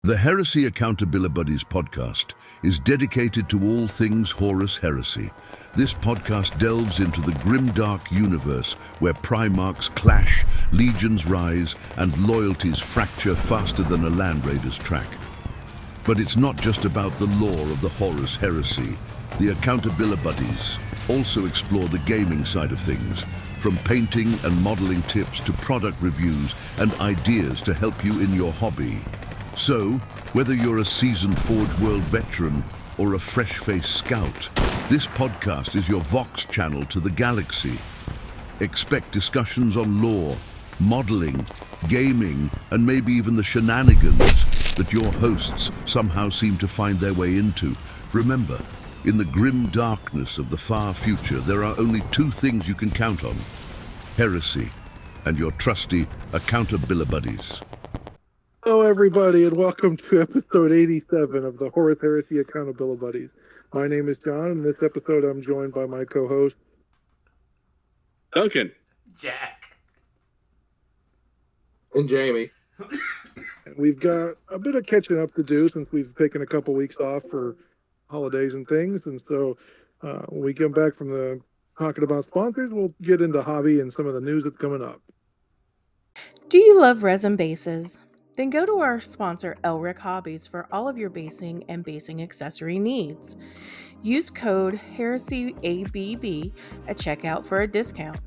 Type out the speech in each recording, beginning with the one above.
The Heresy Accountabilibuddies Podcast is dedicated to all things Horus Heresy. This podcast delves into the grimdark universe where Primarchs clash, legions rise, and loyalties fracture faster than a Land Raider's track. But it's not just about the lore of the Horus Heresy. The Accountabilibuddies also explore the gaming side of things, from painting and modeling tips to product reviews and ideas to help you in your hobby. So, whether you're a seasoned Forge World veteran or a fresh-faced scout, this podcast is your Vox channel to the galaxy. Expect discussions on lore, modeling, gaming, and maybe even the shenanigans that your hosts somehow seem to find their way into. Remember, in the grim darkness of the far future, there are only two things you can count on: heresy and your trusty Accountabilibuddies. Hello, everybody, and welcome to episode 87 of the Horus Heresy Accountabilibuddies. My name is John, and in this episode I'm joined by my co-host, Duncan, Jack, and Jamie. And we've got a bit of catching up to do since we've taken a couple weeks off for holidays and things, and so when we come back from the talking about sponsors, we'll get into hobby and some of the news that's coming up. Do you love resin bases? Then go to our sponsor, Elric Hobbies, for all of your basing and basing accessory needs. Use code HERESYABB at checkout for a discount.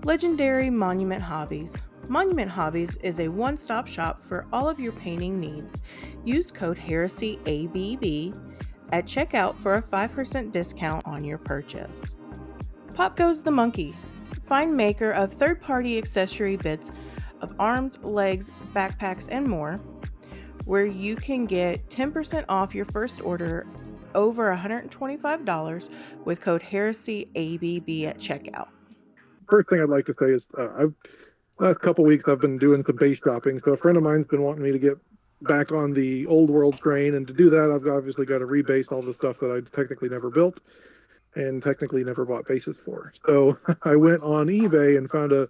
Legendary Monument Hobbies. Monument Hobbies is a one-stop shop for all of your painting needs. Use code HERESYABB at checkout for a 5% discount on your purchase. Pop Goes the Monkey. Find maker of third-party accessory bits of arms, legs, backpacks, and more, where you can get 10% off your first order over $125 with code HERESYABB at checkout. First thing I'd like to say is last couple weeks I've been doing some base shopping, so a friend of mine's been wanting me to get back on the old world train, and to do that I've obviously got to rebase all the stuff that I technically never built and technically never bought bases for. So I went on eBay and found a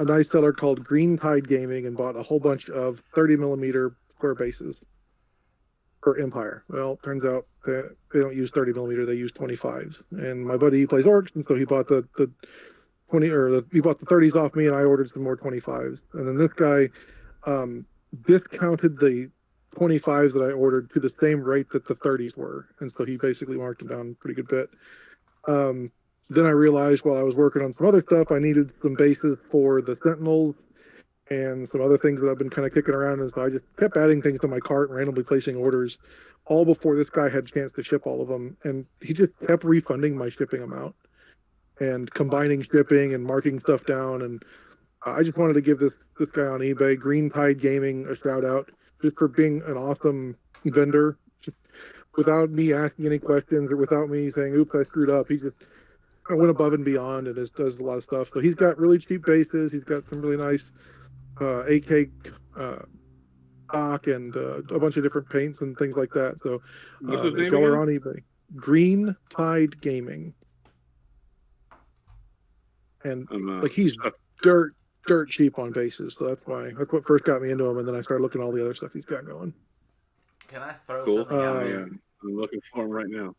nice seller called Green Tide Gaming and bought a whole bunch of 30 millimeter square bases for Empire. Well, it turns out that they don't use 30 millimeter, they use 25s. And my buddy, he plays orcs, and so he bought the 20, or he bought the 30s off me, and I ordered some more 25s. And then this guy discounted the 25s that I ordered to the same rate that the 30s were, and so he basically marked them down a pretty good bit. Then I realized while I was working on some other stuff, I needed some bases for the Sentinels and some other things that I've been kind of kicking around. And so I just kept adding things to my cart and randomly placing orders all before this guy had a chance to ship all of them. And he just kept refunding my shipping amount and combining shipping and marking stuff down. And I just wanted to give this guy on eBay, Green Tide Gaming, a shout out just for being an awesome vendor. Just without me asking any questions or without me saying, oops, I screwed up. He just went above and beyond and does a lot of stuff. So he's got really cheap bases. He's got some really nice AK stock and a bunch of different paints and things like that. So if y'all are on eBay, Green Tide Gaming. And like he's dirt cheap on bases. So that's what first got me into him. And then I started looking at all the other stuff he's got going. can I throw something out there? I'm looking for him right now.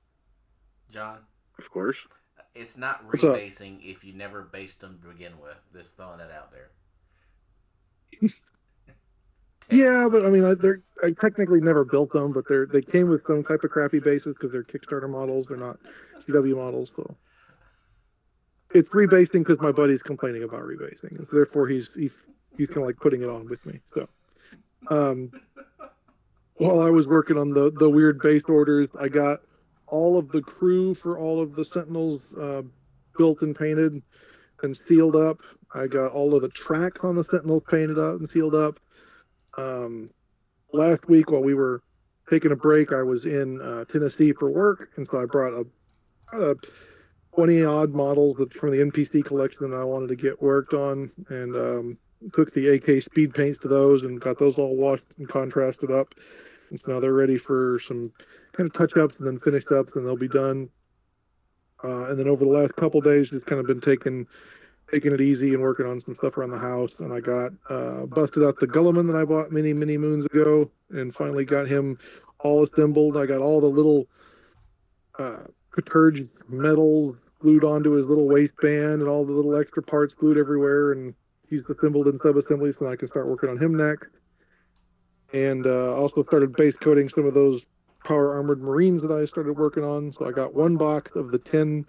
John? Of course. It's not rebasing if you never based them to begin with. Just throwing that out there. Yeah, but I mean, I technically never built them, but they came with some type of crappy bases because they're Kickstarter models. They're not GW models, so it's rebasing because my buddy's complaining about rebasing, and so therefore he's kind of like putting it on with me. So, while I was working on the weird base orders, I got all of the crew for all of the Sentinels built and painted and sealed up. I got all of the tracks on the Sentinels painted up and sealed up. Last week while we were taking a break, I was in Tennessee for work, and so I brought a 20 odd models from the NPC collection that I wanted to get worked on, and took the AK speed paints to those and got those all washed and contrasted up. And so now they're ready for some kind of touch-ups and then finished ups, and they'll be done. And then over the last couple days, just kind of been taking it easy and working on some stuff around the house. And I got busted out the Gulliman that I bought many moons ago and finally got him all assembled. I got all the little Katurge metals glued onto his little waistband and all the little extra parts glued everywhere, and he's assembled in sub-assemblies, so I can start working on him next. And also started base coating some of those power armored Marines that I started working on. So I got one box of the 10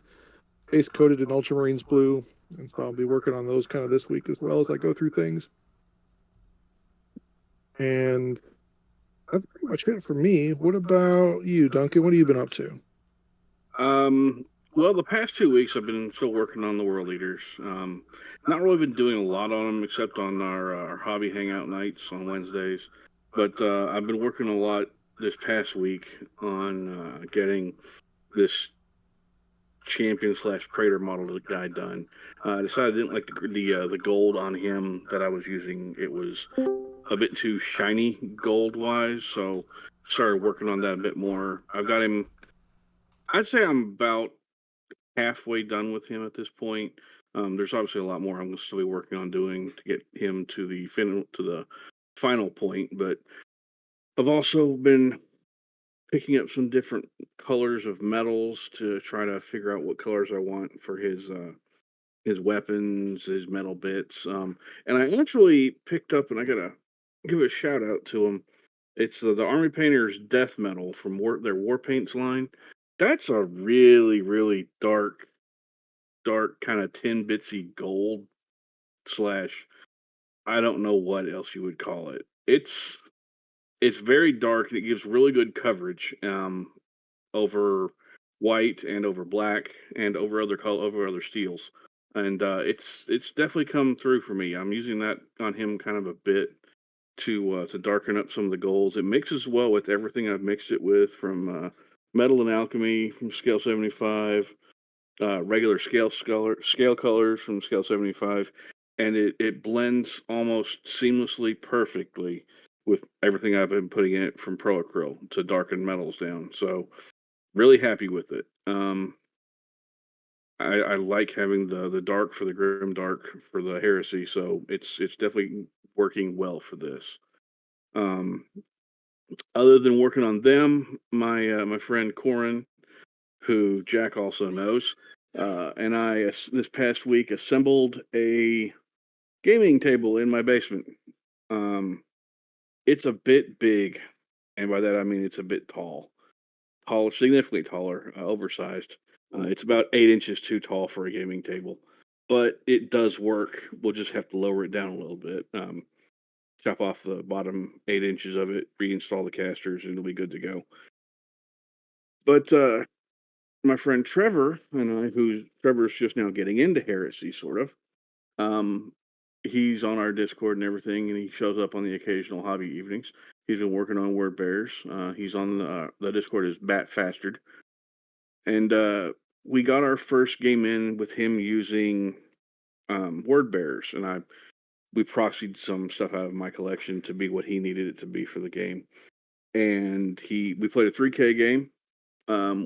base coated in Ultramarines blue, and so I'll be working on those kind of this week as well as I go through things. And that's pretty much it for me. What about you, Duncan? What have you been up to? Well, the past 2 weeks I've been still working on the World Eaters. Not really been doing a lot on them except on our hobby hangout nights on Wednesdays. But I've been working a lot this past week on getting this champion / Praetor model guy done. I decided I didn't like the gold on him that I was using. It was a bit too shiny gold wise, so started working on that a bit more. I've got him. I'd say I'm about halfway done with him at this point. There's obviously a lot more I'm going to still be working on doing to get him to the final point, but I've also been picking up some different colors of metals to try to figure out what colors I want for his weapons, his metal bits. And I actually picked up, and I gotta give a shout out to him. It's the Army Painter's Death Metal from their War Paints line. That's a really, really dark kind of tin bitsy gold slash. I don't know what else you would call it. It's very dark and it gives really good coverage over white and over black and over other steels. And it's definitely come through for me. I'm using that on him kind of a bit to darken up some of the golds. It mixes well with everything I've mixed it with, from metal and alchemy from scale 75, regular scale colors from scale 75, and it blends almost seamlessly perfectly with everything I've been putting in it from Pro Acryl to darken metals down. So really happy with it. I like having the dark for the grim dark for the heresy, so it's definitely working well for this. Um, Other than working on them, my friend Corin, who Jack also knows, and I this past week assembled a gaming table in my basement. Um, it's a bit big, and by that I mean it's a bit tall, significantly taller, oversized. It's about 8 inches too tall for a gaming table, but it does work. We'll just have to lower it down a little bit. Chop off the bottom 8 inches of it, reinstall the casters, and it'll be good to go. But my friend Trevor and I, who Trevor's just now getting into heresy, sort of, um, he's on our Discord and everything, and he shows up on the occasional hobby evenings. He's been working on word bears. He's on the Discord is Bat Fastard, and we got our first game in with him using word bears, and we proxied some stuff out of my collection to be what he needed it to be for the game. And we played a 3K game.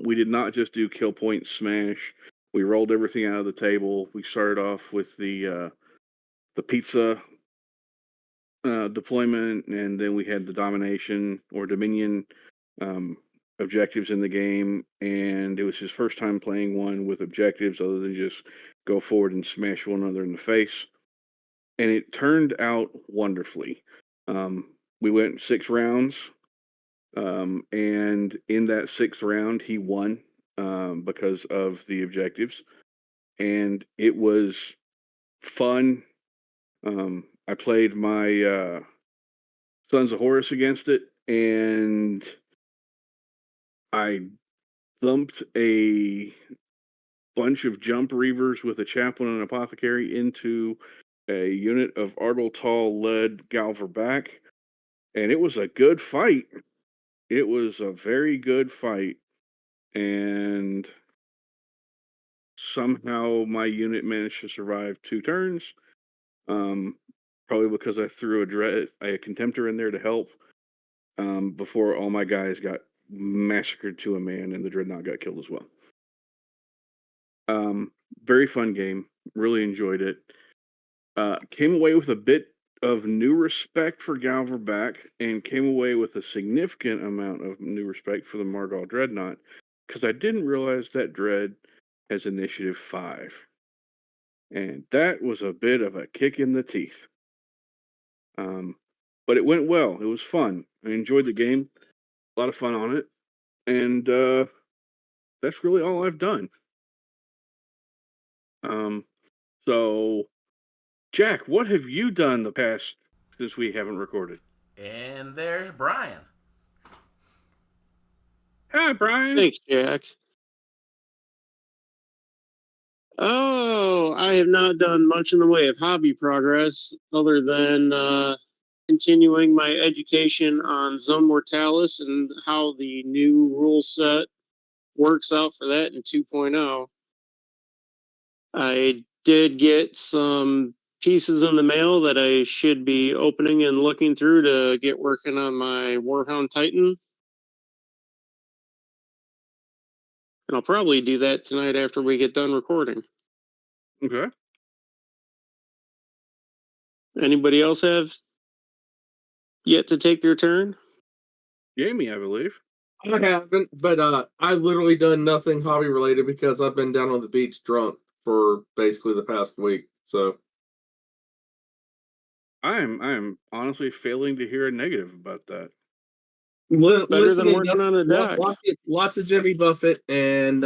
We did not just do kill point smash. We rolled everything out of the table. We started off with the pizza deployment, and then we had the domination or dominion objectives in the game. And it was his first time playing one with objectives other than just go forward and smash one another in the face. And it turned out wonderfully. We went 6 rounds. And in that 6th round, he won because of the objectives, and it was fun. I played my Sons of Horus against it, and I thumped a bunch of jump reavers with a chaplain and apothecary into a unit of Ardal led Galver back, and it was a good fight. It was a very good fight, and somehow my unit managed to survive 2 turns. Probably because I threw a contemptor in there to help before all my guys got massacred to a man, and the dreadnought got killed as well. Very fun game. Really enjoyed it. Came away with a bit of new respect for Galver back and came away with a significant amount of new respect for the Margal Dreadnought, because I didn't realize that Dread has Initiative 5. And that was a bit of a kick in the teeth. But it went well. It was fun. I enjoyed the game. A lot of fun on it. And that's really all I've done. So, Jack, what have you done the past since we haven't recorded? And there's Brian. Hi, Brian. Thanks, Jack. Oh, I have not done much in the way of hobby progress other than continuing my education on Zone Mortalis and how the new rule set works out for that in 2.0. I did get some pieces in the mail that I should be opening and looking through to get working on my Warhound Titan. And I'll probably do that tonight after we get done recording. Okay. Anybody else have yet to take their turn? Jamie, I believe. I haven't, but I've literally done nothing hobby related because I've been down on the beach drunk for basically the past week. So I'm honestly failing to hear a negative about that. It's better than working on a deck. Lots of Jimmy Buffett, and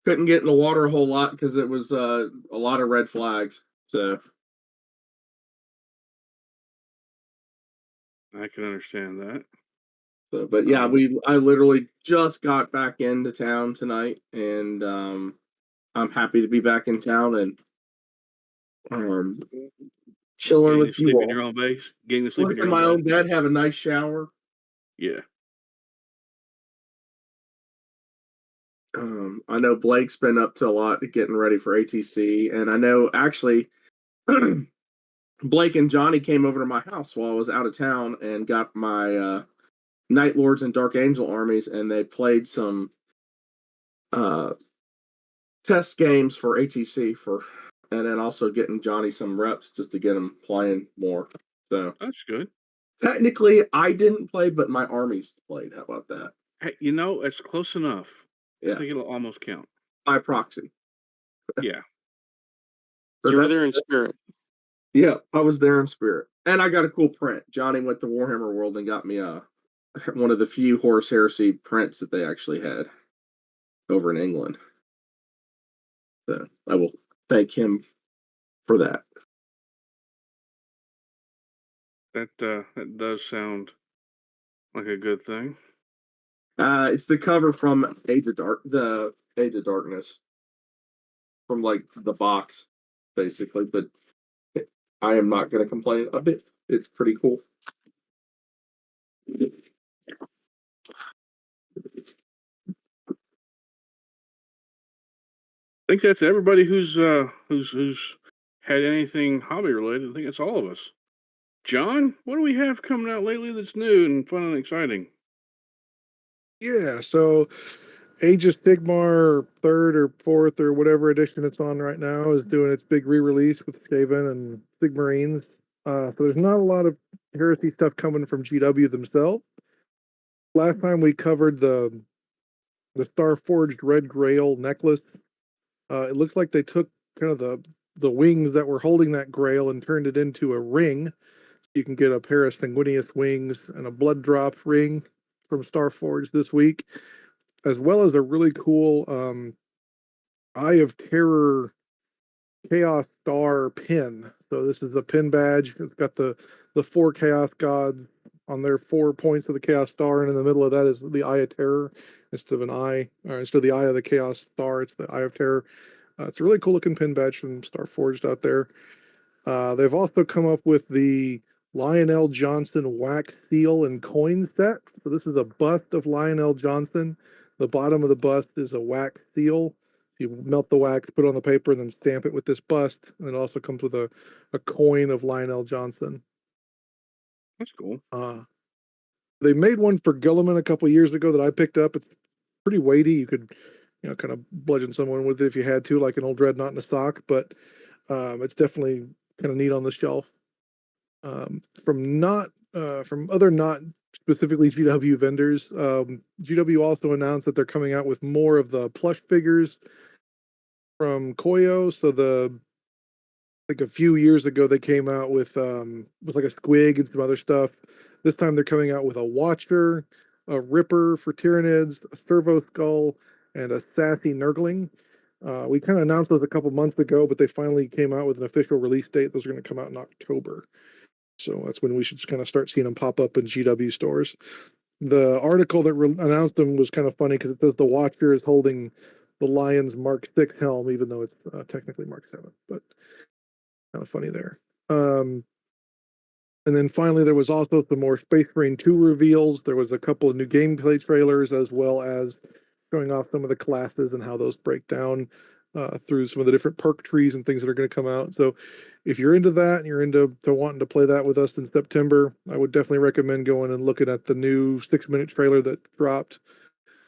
couldn't get in the water a whole lot because it was a lot of red flags. So I can understand that. So, but yeah, I literally just got back into town tonight, and I'm happy to be back in town and chilling with you sleep all. in your own base, getting to sleep Sleep in in your my own own bed, have a nice shower. Yeah. I know Blake's been up to a lot getting ready for ATC, and I know actually Blake and Johnny came over to my house while I was out of town and got my Night Lords and Dark Angel armies, and they played some test games for ATC and then also getting Johnny some reps just to get him playing more. So that's good. Technically, I didn't play, but my armies played. How about that? Hey, it's close enough. Yeah. I think it'll almost count. By proxy. Yeah. You were there in spirit. Yeah, I was there in spirit. And I got a cool print. Johnny went to Warhammer World and got me one of the few Horus Heresy prints that they actually had over in England. So I will thank him for that. That does sound like a good thing. It's the cover from the Age of Darkness, from like the box, basically. But I am not going to complain a bit. It's pretty cool. I think that's everybody who's had anything hobby related. I think it's all of us. John, what do we have coming out lately that's new and fun and exciting? Yeah, so Age of Sigmar 3rd or 4th or whatever edition it's on right now is doing its big re-release with Skaven and Sigmarines. So there's not a lot of Heresy stuff coming from GW themselves. Last time we covered the Starforged Red Grail necklace. It looks like they took kind of the wings that were holding that grail and turned it into a ring. You can get a pair of Sanguinius wings and a blood drop ring from Starforged this week, as well as a really cool Eye of Terror Chaos Star pin. So this is a pin badge. It's got the 4 Chaos Gods on their 4 points of the Chaos Star, and in the middle of that is the Eye of Terror. Instead of an eye, or instead of the Eye of the Chaos Star, it's the Eye of Terror. It's a really cool looking pin badge from Starforged out there. They've also come up with the Lionel Johnson wax seal and coin set. So this is a bust of Lionel Johnson. The bottom of the bust is a wax seal. You melt the wax, put it on the paper, and then stamp it with this bust. And it also comes with a coin of Lionel Johnson. That's cool. They made one for Gilliman a couple of years ago that I picked up. It's pretty weighty. You could, kind of bludgeon someone with it if you had to, like an old dreadnought in a sock. But it's definitely kind of neat on the shelf. From other not specifically GW vendors, GW also announced that they're coming out with more of the plush figures from Koyo. So like a few years ago they came out with like a squig and some other stuff. This time they're coming out with a Watcher, a Ripper for Tyranids, a Servo Skull, and a Sassy Nurgling. We kind of announced those a couple months ago, but they finally came out with an official release date. Those are going to come out in October. So that's when we should kind of start seeing them pop up in GW stores. The article that announced them was kind of funny because it says the Watcher is holding the Lions Mark 6 helm, even though it's technically Mark 7. But kind of funny there. And then finally, there was also some more Space Marine 2 reveals. There was a couple of new gameplay trailers, as well as showing off some of the classes and how those break down through some of the different perk trees and things that are going to come out. So if you're into that and you're into wanting to play that with us in September, I would definitely recommend going and looking at the new 6-minute trailer that dropped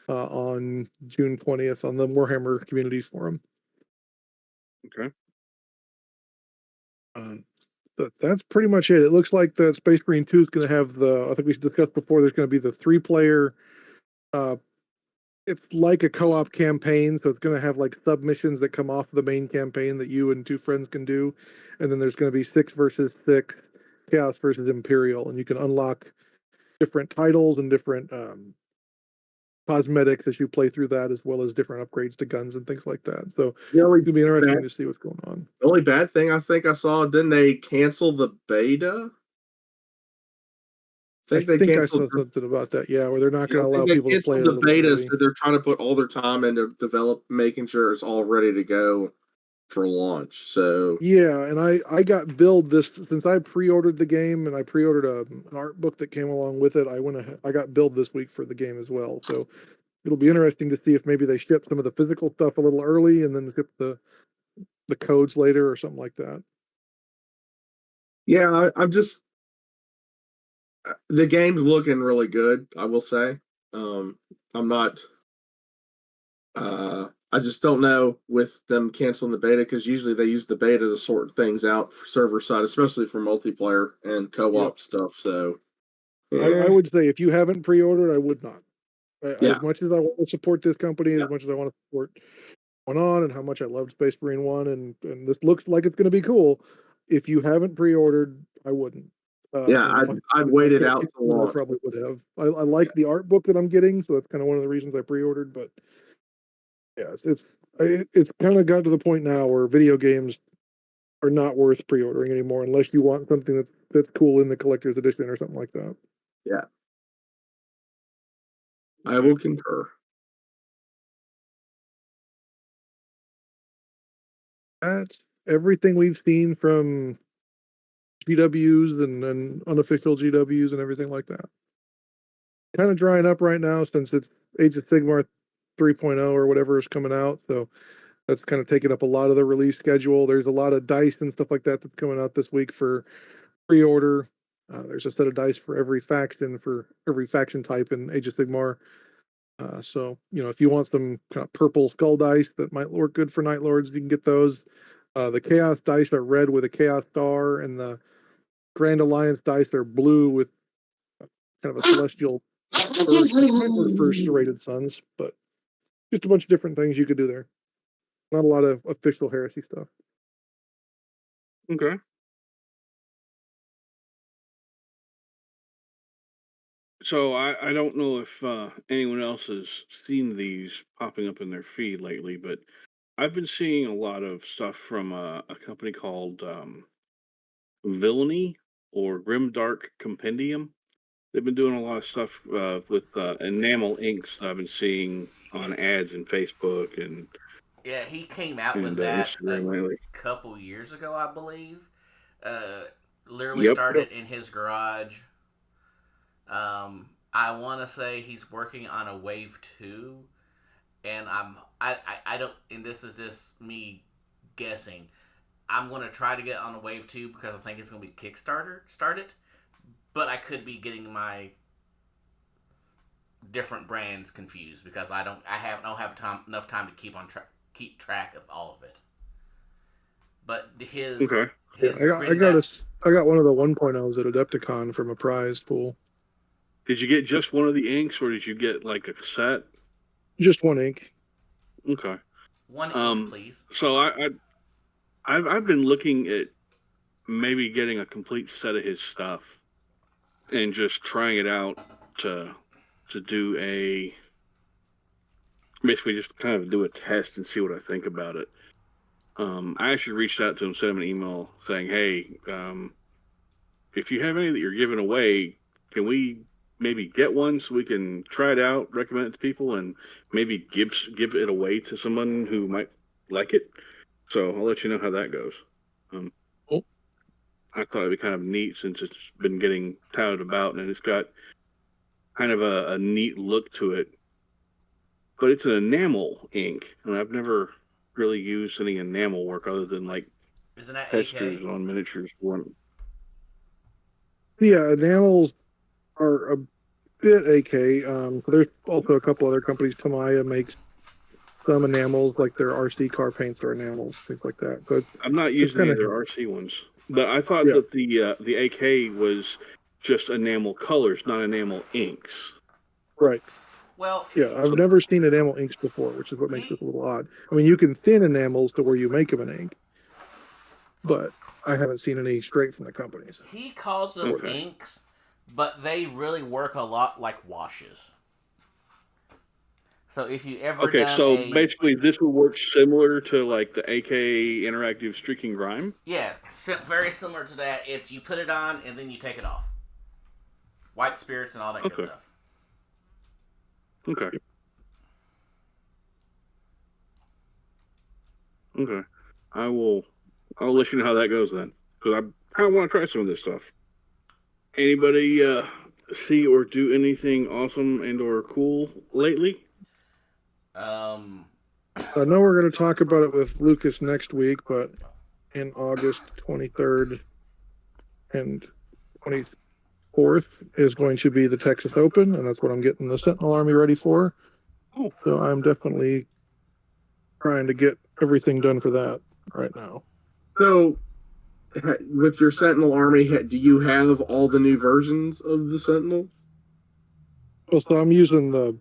on June 20th on the Warhammer Community Forum. Okay. But that's pretty much it. It looks like the Space Marine 2 is going to have I think we discussed before, there's going to be the 3-player, it's like a co-op campaign, so it's going to have like submissions that come off the main campaign that you and 2 friends can do. And then there's going to be 6 versus 6, Chaos versus Imperial, and you can unlock different titles and different cosmetics as you play through that, as well as different upgrades to guns and things like that. So it's going to be interesting to see what's going on. The only bad thing I think I saw, didn't they cancel the beta? I think I saw something about that, yeah, where they're not going to allow people to play it the beta, so they're trying to put all their time into making sure it's all ready to go for launch. So yeah, and I got billed this since I pre-ordered the game, and I pre-ordered an art book that came along with it. I got billed this week for the game as well. So it'll be interesting to see if maybe they ship some of the physical stuff a little early and then ship the codes later or something like that. Yeah, I'm just the game's looking really good, I will say. I'm not I just don't know with them canceling the beta, because usually they use the beta to sort things out for server side, especially for multiplayer and co-op stuff. So I would say if you haven't pre-ordered, I would not. As much as I want to support this company, as much as I want to support going on and how much I loved Space Marine 1, and this looks like it's going to be cool. If you haven't pre-ordered, I wouldn't. I'd wait it out to launch. I probably would have. I like the art book that I'm getting, so that's kind of one of the reasons I pre-ordered. But yeah, it's kind of got to the point now where video games are not worth pre-ordering anymore unless you want something that's cool in the collector's edition or something like that. Yeah, I will concur. That's everything we've seen from GWs and unofficial GWs and everything like that. Kind of drying up right now since it's Age of Sigmar 3.0 or whatever is coming out. So that's kind of taking up a lot of the release schedule. There's a lot of dice and stuff like that that's coming out this week for pre-order. There's a set of dice for every faction type in Age of Sigmar. So, if you want some kind of purple skull dice that might work good for Night Lords, you can get those. The Chaos dice are red with a Chaos Star, and the Grand Alliance dice are blue with kind of a celestial first rated suns, but just a bunch of different things you could do there. Not a lot of official Heresy stuff. Okay. So I don't know if anyone else has seen these popping up in their feed lately, but I've been seeing a lot of stuff from a company called Villainy or Grimdark Compendium. They've been doing a lot of stuff with enamel inks that I've been seeing on ads in Facebook and yeah, he came out with that Instagram a couple years ago, I believe. Literally started in his garage. I want to say he's working on a wave 2, and I don't, and this is just me guessing. I'm going to try to get on a wave 2 because I think it's going to be started, but I could be getting my different brands confused because I don't have enough time to keep track of all of it. But his I got I got one of the 1.0s at Adepticon from a prize pool. Did you get just one of the inks, or did you get like a set? Just one ink. Okay. One ink, please. So I've been looking at maybe getting a complete set of his stuff and just trying it out to do basically just kind of do a test and see what I think about it. I actually reached out to him, sent him an email saying, "Hey, if you have any that you're giving away, can we maybe get one so we can try it out, recommend it to people, and maybe give it away to someone who might like it?" So I'll let you know how that goes. Cool. I thought it'd be kind of neat since it's been getting touted about, and it's got kind of a neat look to it. But it's an enamel ink, and I've never really used any enamel work other than like Isn't that testers AK? on miniatures. Yeah, enamels are a bit AK. There's also a couple other companies. Tamaya makes some enamels, like their RC car paints are enamels, things like that. So I'm not using any of their RC ones, but I thought that the AK was just enamel colors, not enamel inks. Right. Well, yeah, I've never seen enamel inks before, which is what makes this a little odd. I mean, you can thin enamels to where you make them an ink, but I haven't seen any straight from the companies. He calls them inks, but they really work a lot like washes. So if you ever basically this will work similar to like the AK Interactive Streaking Grime? Yeah, very similar to that. It's you put it on and then you take it off. White spirits and all that good stuff. Okay. Okay. I'll let you know how that goes then. Because I kind of want to try some of this stuff. Anybody see or do anything awesome and or cool lately? I know we're going to talk about it with Lucas next week, but in August 23rd and 24th is going to be the Texas Open, and that's what I'm getting the Sentinel Army ready for. Oh. So I'm definitely trying to get everything done for that right now. So, with your Sentinel Army, do you have all the new versions of the Sentinels? Well, so I'm using the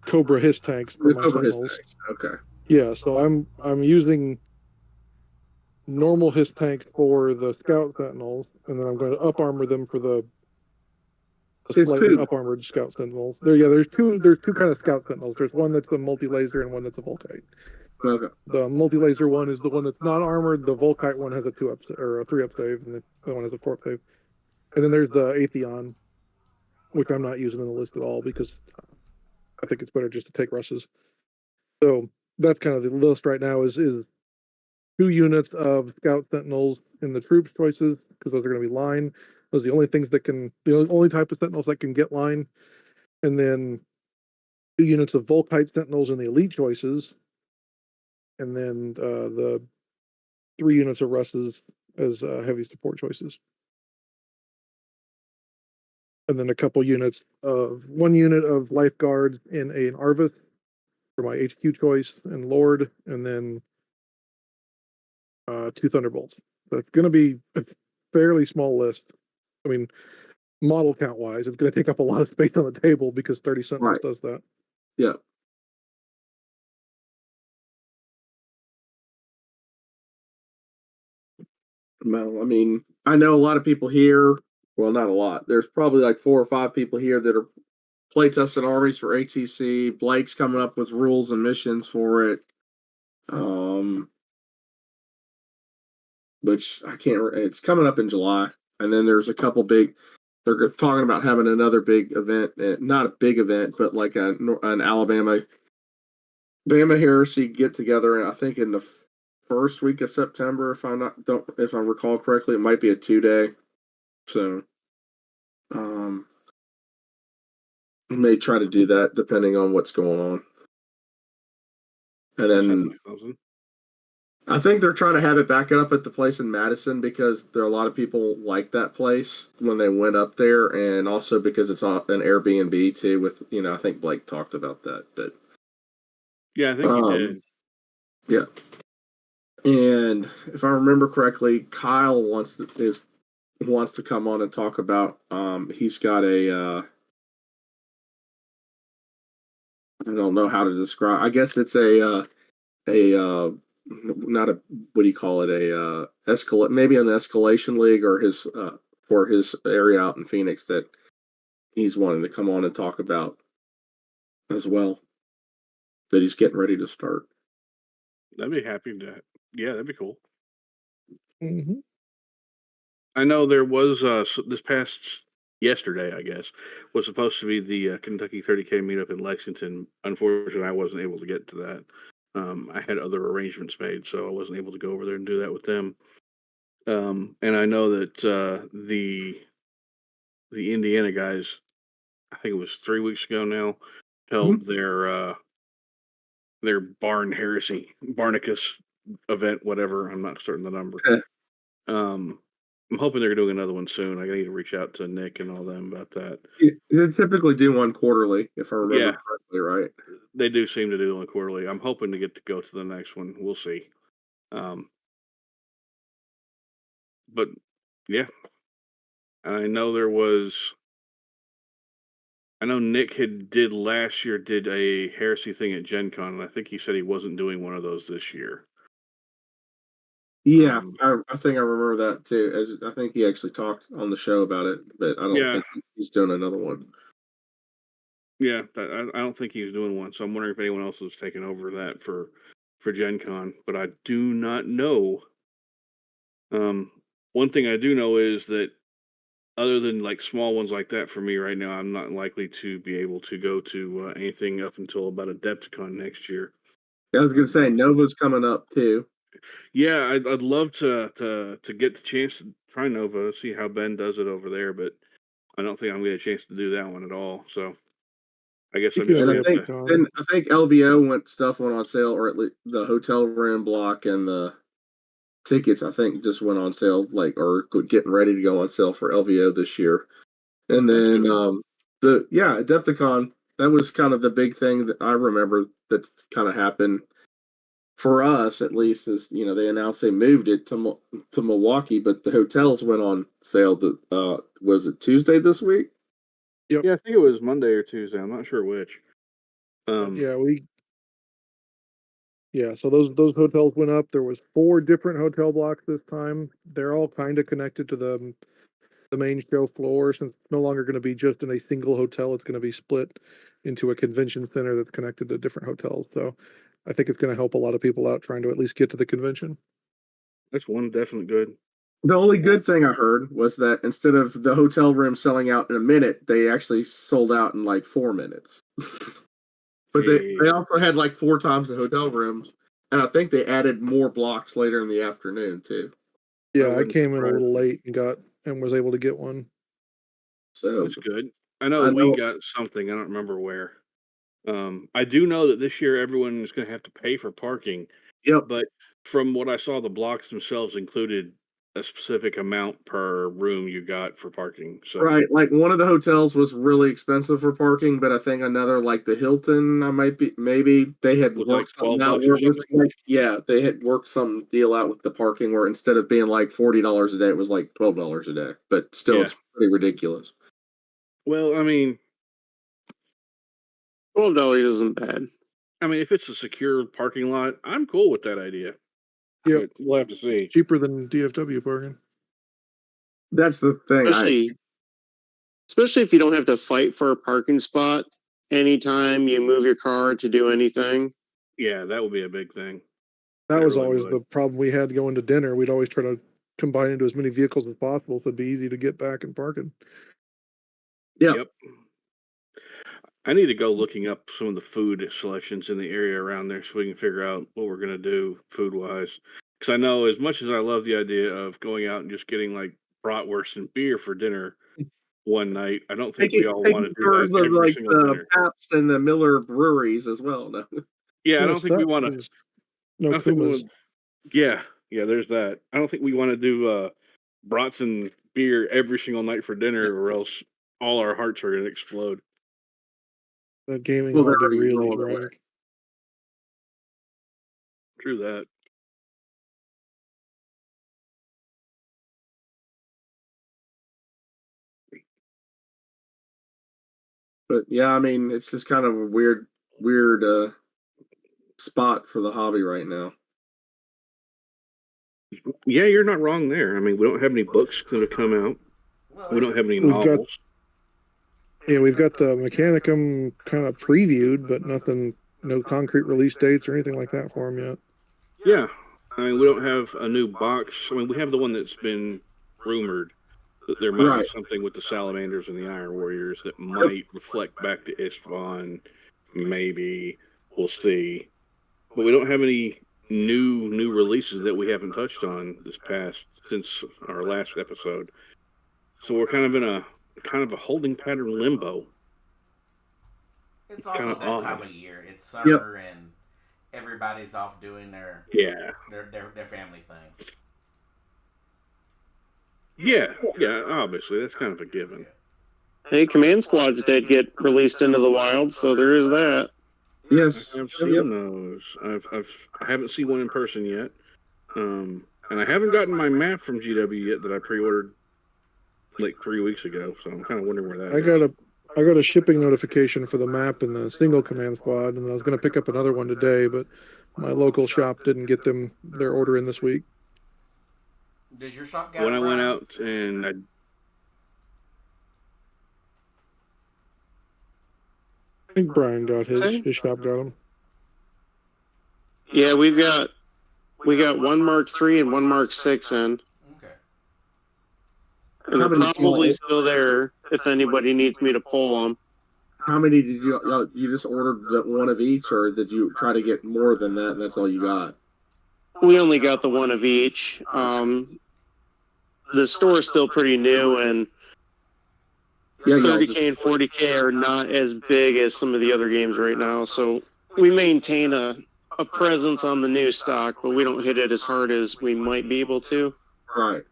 Cobra Hiss tanks for my Sentinels. Okay. Yeah, so I'm using normal Hiss tanks for the Scout Sentinels, and then I'm going to up armor them for the slightly up armored Scout Sentinels. There's two kind of Scout Sentinels. There's one that's a multi-laser and one that's a Volkite. Okay. The multi-laser one is the one that's not armored. The Volkite one has a 2-up or a 3-up save, and the other one has a 4-up save. And then there's the Atheon, which I'm not using in the list at all because I think it's better just to take Russes. So that's kind of the list right now is 2 units of Scout Sentinels in the troops choices, because those are going to be line. Those are the only type of Sentinels that can get line. And then 2 units of Volkite Sentinels in the elite choices. And then the 3 units of Russes as heavy support choices. And then a couple units of 1 unit of Lifeguards in an Arvis for my HQ choice and Lord, and then 2 Thunderbolts. So it's going to be a fairly small list. I mean, model count wise, it's going to take up a lot of space on the table because 30 Sentinels does that. Yeah. Well, I mean, I know a lot of people here. Well, not a lot. There's probably like 4 or 5 people here that are playtesting armies for ATC. Blake's coming up with rules and missions for it. Which I can't. It's coming up in July, and then there's a couple big. They're talking about having another big event, not a big event, but like an Bama Heresy get together, and I think in the first week of September, if I recall correctly, it might be a 2-day. So, may try to do that depending on what's going on. And then I think they're trying to have it back up at the place in Madison because there are a lot of people like that place when they went up there, and also because it's on an Airbnb too. With I think Blake talked about that, but yeah, I think he did. Yeah, and if I remember correctly, Kyle is wants to come on and talk about. He's got a I don't know how to describe. I guess it's a not a, what do you call it, a maybe an escalation league, or his for his area out in Phoenix that he's wanting to come on and talk about as well, that he's getting ready to start. I'd be happy to. Yeah, that'd be cool. Mm-hmm. I know there was this past yesterday, I guess, was supposed to be the Kentucky 30K meetup in Lexington. Unfortunately, I wasn't able to get to that. I had other arrangements made, so I wasn't able to go over there and do that with them. And I know that the Indiana guys, I think it was 3 weeks ago now, held their Barnicus event, whatever. I'm not certain the number. Okay. I'm hoping they're doing another one soon. I need to reach out to Nick and all them about that. They typically do one quarterly, if I remember Yeah. correctly, right? They do seem to do one quarterly. I'm hoping to get to go to the next one. We'll see. But yeah, I know Nick did last year, did a Heresy thing at Gen Con, and I think he said he wasn't doing one of those this year. Yeah, I think I remember that too. As I think he actually talked on the show about it, but I don't think he's doing another one. Yeah, I don't think he's doing one, so I'm wondering if anyone else is taking over that for Gen Con, but I do not know. One thing I do know is that other than like small ones like that for me right now, I'm not likely to be able to go to anything up until about Adepticon next year. I was going to say Nova's coming up too. Yeah, I'd love to get the chance to try Nova, see how Ben does it over there, but I don't think I'm going to get a chance to do that one at all. So I guess I'm just And going to have to. I think LVO went on sale, or at least the hotel room block and the tickets, I think, just went on sale, or getting ready to go on sale for LVO this year. And then Adepticon, that was kind of the big thing that I remember that kind of happened for us, at least, is they announced they moved it to Milwaukee, but the hotels went on sale. Was it Tuesday this week? Yep. Yeah, I think it was Monday or Tuesday. I'm not sure which. So those hotels went up. There was 4 different hotel blocks this time. They're all kind of connected to the main show floor, since it's no longer going to be just in a single hotel. It's going to be split into a convention center that's connected to different hotels. So I think it's going to help a lot of people out trying to at least get to the convention. That's one definite good. The only good thing I heard was that instead of the hotel room selling out in a minute, they actually sold out in like 4 minutes. But they also had like 4 times the hotel rooms, and I think they added more blocks later in the afternoon too. Yeah, I came in a little late and was able to get one. So that's good. I know we got something. I don't remember where. I do know that this year everyone is going to have to pay for parking. Yep. But from what I saw, the blocks themselves included a specific amount per room you got for parking. So right, like one of the hotels was really expensive for parking, but I think another, like the Hilton, maybe they had worked something out where it was like, they had worked some deal out with the parking where instead of being like $40 a day, it was like $12 a day. But still, it's pretty ridiculous. Well, I mean, $12 isn't bad. I mean, if it's a secure parking lot, I'm cool with that idea. Yeah, we'll have to see. Cheaper than DFW parking. That's the thing. Especially if you don't have to fight for a parking spot anytime you move your car to do anything. Yeah, that would be a big thing. That was really always the problem we had going to dinner. We'd always try to combine into as many vehicles as possible, so it'd be easy to get back and parking. Yep. I need to go looking up some of the food selections in the area around there so we can figure out what we're going to do food-wise. Because I know as much as I love the idea of going out and just getting like bratwurst and beer for dinner one night, I don't think we all want to do that every single dinner. Pabst and the Miller breweries as well. No. Yeah, I don't think we want to. No Kumas. Yeah, there's that. I don't think we want to do brats and beer every single night for dinner, or else all our hearts are going to explode. That gaming will be really drank. True that. But yeah, I mean, it's just kind of a weird spot for the hobby right now. Yeah, you're not wrong there. I mean, we don't have any books that have come out. We don't have any We've got- novels. we've got the Mechanicum kind of previewed, but nothing, no concrete release dates or anything like that for them yet. Yeah, I mean, we don't have a new box. I mean, we have the one that's been rumored that there might be something with the Salamanders and the Iron Warriors that might reflect back to Istvan. Maybe we'll see, but we don't have any new releases that we haven't touched on since our last episode. So we're kind of in a holding pattern limbo. It's also kinda that odd. time of year. It's summer and everybody's off doing their family things. Yeah, obviously that's kind of a given. Hey, Command Squads did get released into the wild, so there is that. Yes. I've seen those. I haven't seen one in person yet, and I haven't gotten my map from GW yet that I pre-ordered like 3 weeks ago. So I'm kind of wondering where that is. I got a shipping notification for the map in the single Command Squad, and I was going to pick up another one today, but my local shop didn't get their order in this week. Does your shop get When it, I went Brian? out and I think Brian got his shop got them. Yeah, we got one Mark III and one Mark VI in. Okay. And they're probably still there if anybody needs me to pull them. How many did you just ordered one of each, or did you try to get more than that and that's all you got? We only got the one of each. The store is still pretty new, and 30K and 40K are not as big as some of the other games right now. So we maintain a presence on the new stock, but we don't hit it as hard as we might be able to. Right.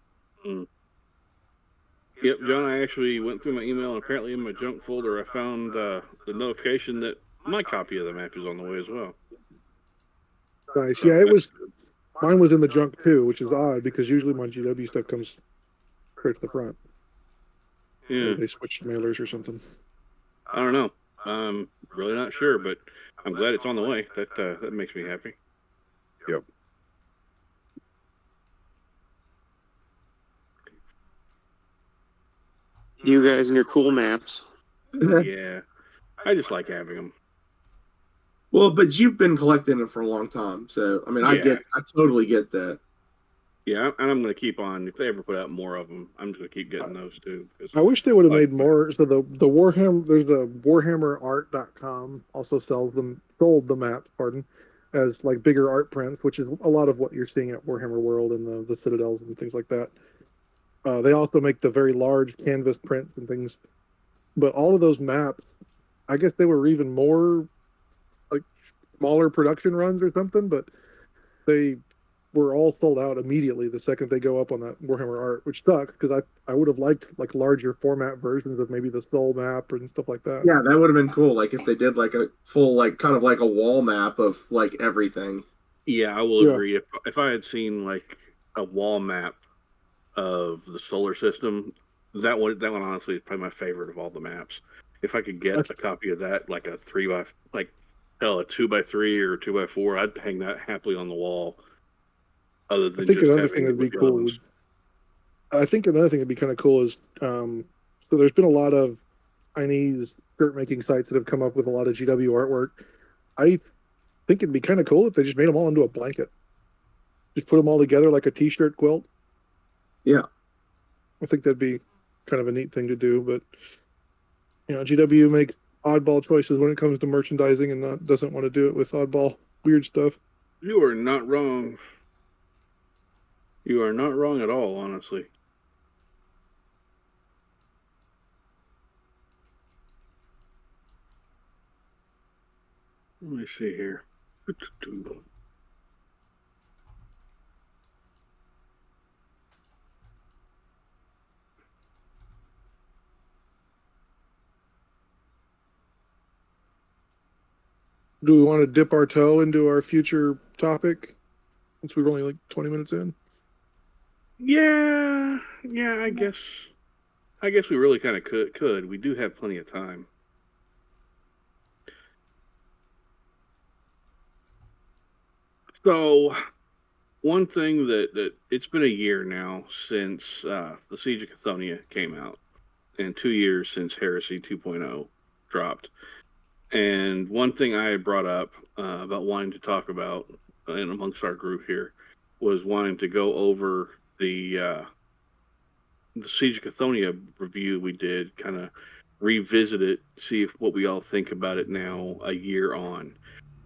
Yep, John, I actually went through my email, and apparently in my junk folder I found the notification that my copy of the map is on the way as well. Nice. Yeah, mine was in the junk too, which is odd because usually my GW stuff comes straight to the front. Yeah. They switched mailers or something. I don't know. I'm really not sure, but I'm glad it's on the way. That makes me happy. Yep. You guys and your cool maps. Yeah. I just like having them. Well, but you've been collecting them for a long time, so I mean, I totally get that. Yeah, and I'm going to keep on. If they ever put out more of them, I'm just going to keep getting those too. I wish they would have made more. So the Warhammer, there's a WarhammerArt.com also sold the maps, as like bigger art prints, which is a lot of what you're seeing at Warhammer World and the Citadels and things like that. They also make the very large canvas prints and things. But all of those maps, I guess they were even more like smaller production runs or something, but they were all sold out immediately the second they go up on that Warhammer Art, which sucks because I would have liked like larger format versions of maybe the Soul map and stuff like that. Yeah, that would have been cool. Like if they did like a full, like kind of like a wall map of like everything. Yeah, I will agree. If I had seen like a wall map of the solar system, that one honestly is probably my favorite of all the maps. If I could get a copy of that, like a 2x3 or a 2x4, I'd hang that happily on the wall. Other than I think just another thing that'd be cool. I think another thing that'd be kind of cool is so there's been a lot of Chinese shirt making sites that have come up with a lot of GW artwork. I think it'd be kind of cool if they just made them all into a blanket. Just put them all together like a t-shirt quilt. Yeah. I think that'd be kind of a neat thing to do, but GW makes oddball choices when it comes to merchandising and doesn't want to do it with oddball weird stuff. You are not wrong. You are not wrong at all, honestly. Let me see here. Do we want to dip our toe into our future topic since we're only like 20 minutes in? Yeah, I guess we really kind of could. We do have plenty of time. So, one thing that it's been a year now since the Siege of Cathonia came out, and 2 years since Heresy 2.0 dropped. And one thing I had brought up about wanting to talk about in amongst our group here was wanting to go over the Siege of Cathonia review we did, kind of revisit it, see what we all think about it now, a year on,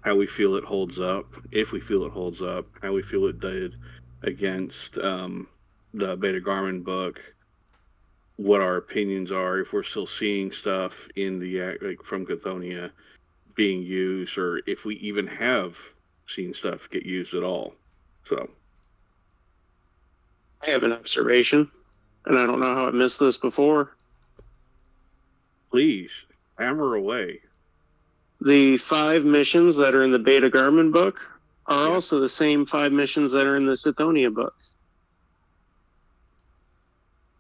how we feel it holds up, if we feel it holds up, how we feel it did against the Beta Garmin book, what our opinions are, if we're still seeing stuff in the like from Cathonia being used, or if we even have seen stuff get used at all. So I have an observation, and I don't know how I missed this before. please hammer away. The 5 missions that are in the Beta Garmin book are Yeah. also the same 5 missions that are in the Sithonia book.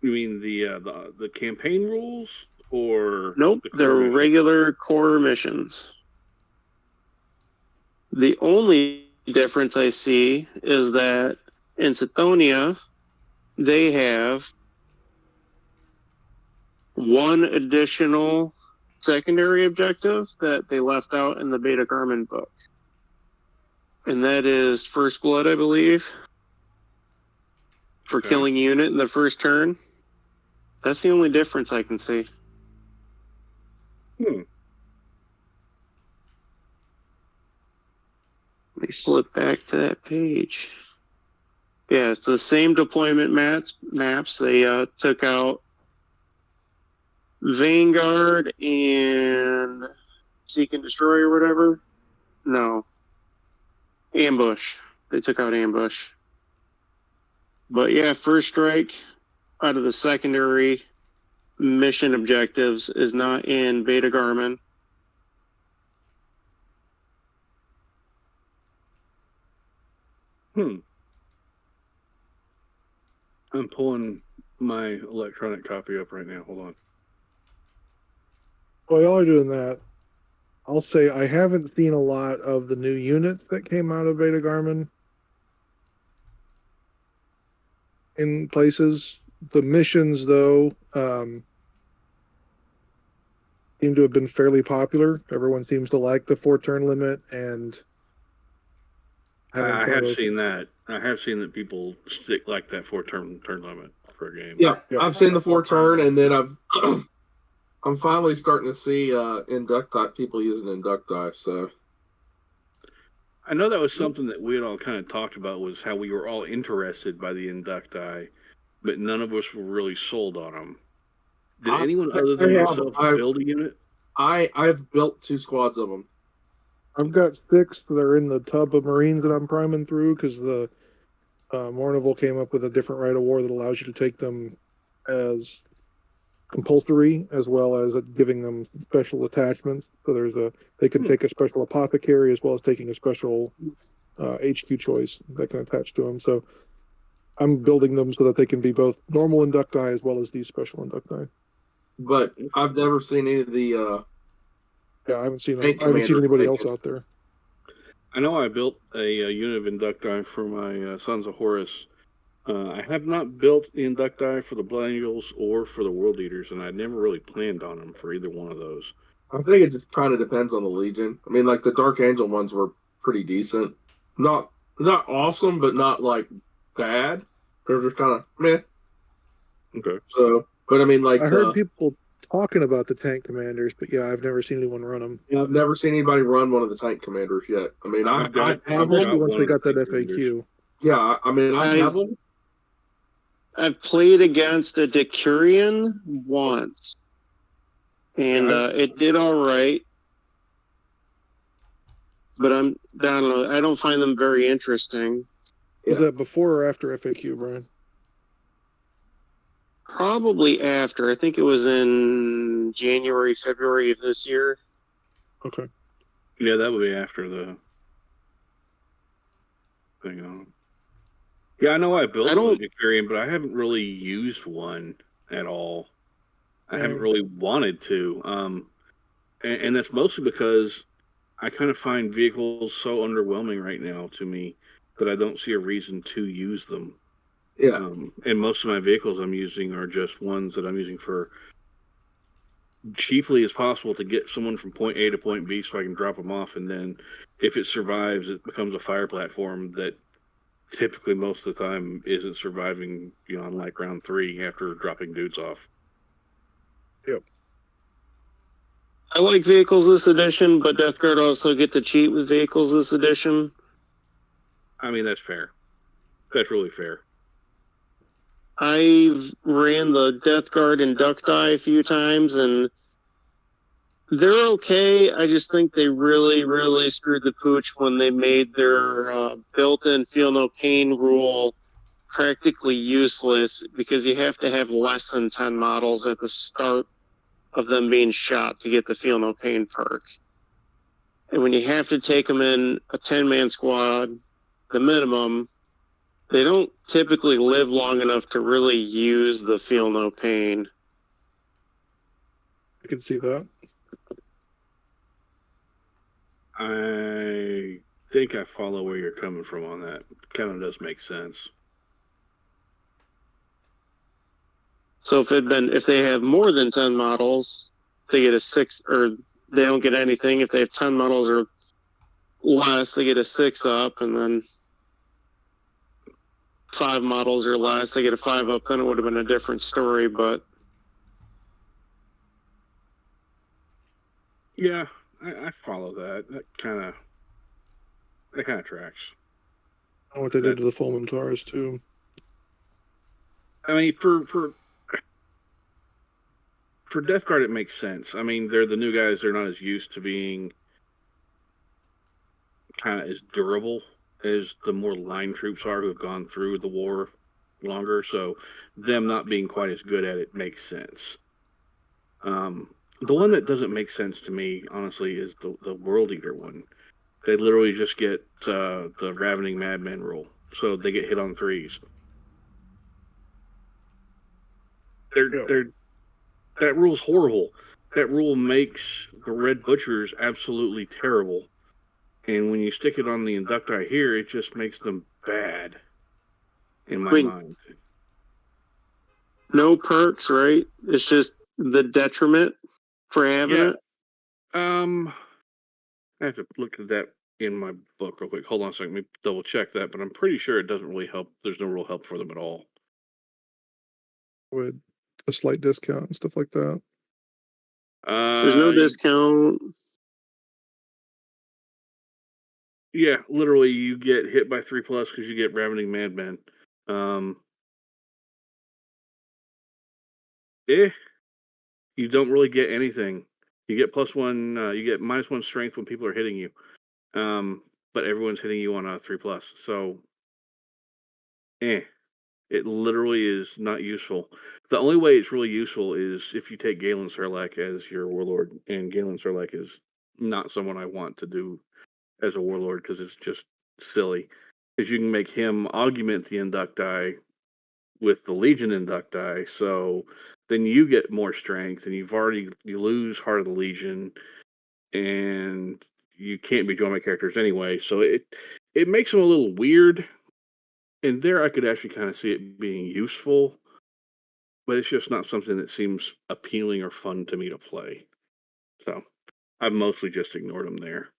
You mean the campaign rules, or Nope, the core they're missions? regular core missions. The only difference I see is that in Sithonia, they have one additional secondary objective that they left out in the Beta Garmin book. And that is First Blood, I believe, for Okay. killing a unit in the first turn. That's the only difference I can see. Hmm. Let me flip back to that page. Yeah, it's the same deployment maps. They took out Vanguard and Seek and Destroy or whatever. No. Ambush. They took out Ambush. But yeah, First Strike out of the secondary mission objectives is not in Beta Garmin. I'm pulling my electronic copy up right now. Hold on. While y'all are doing that, I'll say I haven't seen a lot of the new units that came out of Beta Garmin in places. The missions, though, seem to have been fairly popular. Everyone seems to like the 4-turn limit, and I have seen that. I have seen that people stick like that 4-turn limit for a game. Yeah, Yep. I've seen the 4-turn, and then I'm finally starting to see inducti people using inducti. So I know that was something that we had all kind of talked about, was how we were all interested by the inducti, but none of us were really sold on them. Did anyone other than myself build a unit? I've built 2 squads of them. I've got 6 that are in the tub of Marines that I'm priming through, because the Mournival came up with a different rite of war that allows you to take them as compulsory, as well as giving them special attachments. So they can take a special apothecary, as well as taking a special HQ choice that can attach to them. So I'm building them so that they can be both normal inducti as well as these special inducti. But I've never seen any of the Yeah, I haven't seen Tank anybody commanders else out there. I know I built a unit of inducti for my Sons of Horus. I have not built the inducti for the Blood Angels or for the World Eaters, and I never really planned on them for either one of those. I think it just kind of depends on the Legion. I mean, like the Dark Angel ones were pretty decent. Not awesome, but not like bad. They're just kind of meh. Okay. So, but I mean, like I heard people talking about the tank commanders, but yeah, I've never seen anyone run them. I've never seen anybody run one of the tank commanders yet. I mean, I have Especially them. once they got that FAQ. Yeah, I mean, I have them. I've played against a Decurion once, and it did all right. But I don't know. I don't find them very interesting. Was that before or after FAQ, Brian? Probably after. I think it was in January, February of this year. Okay. Yeah, that would be after the thing on. Yeah, I know I built a Decurion, but I haven't really used one at all. I haven't really wanted to. And that's mostly because I kind of find vehicles so underwhelming right now to me that I don't see a reason to use them. Yeah. And most of my vehicles I'm using are just ones that I'm using for chiefly as possible to get someone from point A to point B so I can drop them off. And then if it survives, it becomes a fire platform that typically most of the time isn't surviving beyond like round 3 after dropping dudes off. Yep. I like vehicles this edition, but Death Guard also get to cheat with vehicles this edition. I mean, that's fair. That's really fair. I've ran the Death Guard and Duck Die a few times, and they're okay. I just think they really, really screwed the pooch when they made their built-in feel no pain rule practically useless, because you have to have less than 10 models at the start of them being shot to get the feel no pain perk. And when you have to take them in a 10-man squad, the minimum, they don't typically live long enough to really use the feel no pain. I can see that. I think I follow where you're coming from on that. Kind of does make sense. So if they have more than 10 models, they get a 6, or they don't get anything. If they have 10 models or less, they get a 6 up, and then 5 models or less, they get a 5 up. Then it would have been a different story, but Yeah, I follow that. That kind of tracks. I know what they did to the Fulminatars too. I mean, for Death Guard, it makes sense. I mean, they're the new guys. They're not as used to being kind of as durable as the more line troops are who have gone through the war longer. So them not being quite as good at it makes sense. The one that doesn't make sense to me, honestly, is the World Eater one. They literally just get the Ravening Madman rule. So they get hit on 3s. That rule's horrible. That rule makes the Red Butchers absolutely terrible. And when you stick it on the Inducti here, it just makes them bad, in my mind. No perks, right? It's just the detriment for having it. I have to look at that in my book real quick. Hold on a second. Let me double check that, but I'm pretty sure it doesn't really help. There's no real help for them at all. With a slight discount and stuff like that. There's no discount. Yeah, literally, you get hit by 3+ because you get Ravening Madman. You don't really get anything. You get +1. You get -1 strength when people are hitting you. But everyone's hitting you on a 3+. So, it literally is not useful. The only way it's really useful is if you take Galen Sarlacc as your warlord, and Galen Sarlacc is not someone I want to do as a warlord because it's just silly. Because you can make him augment the Inducti with the Legion Inducti, so then you get more strength, and you lose Heart of the Legion, and you can't be joined by characters anyway. So it makes him a little weird. And there I could actually kind of see it being useful, but it's just not something that seems appealing or fun to me to play. So I've mostly just ignored them there.